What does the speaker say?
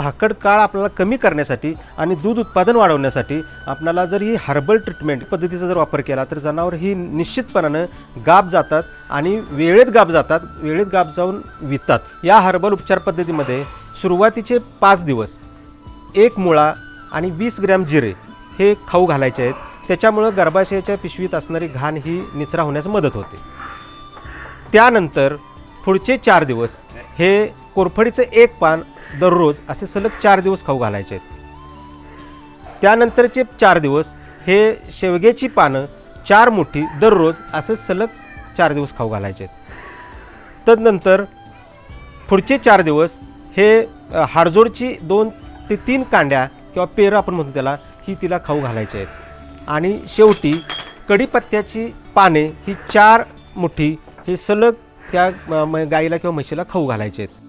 भाकड काळ आपल्याला कमी करण्यासाठी आणि दूध उत्पादन वाढवण्यासाठी आपल्याला जर ही हर्बल ट्रीटमेंट पद्धतीचा जर वापर केला तर जनावर ही निश्चितपणानं गाब जातात आणि वेळेत गाब जाऊन वितात। या हर्बल उपचार पद्धतीमध्ये सुरुवातीचे 5 दिवस 1 मुळा आणि 20 ग्रॅम जिरे हे खाऊ घालायचे आहेत। त्याच्यामुळं गर्भाशयाच्या पिशवीत असणारी घाण ही निचरा होण्यास मदत होते। त्यानंतर पुढचे 4 दिवस हे कोरफडीचं 1 पान दररोज असे सलग 4 दिवस खाऊ घालायचे आहेत। त्यानंतरचे 4 दिवस हे शेवग्याची पानं 4 मुठी दररोज असे सलग 4 दिवस खाऊ घालायचे आहेत। तदनंतर पुढचे 4 दिवस हे हाडजोडची 2 ते 3 कांड्या किंवा पेरं आपण म्हणतो त्याला ही तिला खाऊ घालायचे आहेत। आणि शेवटी कढीपत्त्याची पाने ही 4 मुठी हे सलग त्या गाईला किंवा म्हशीला खाऊ घालायचे आहेत।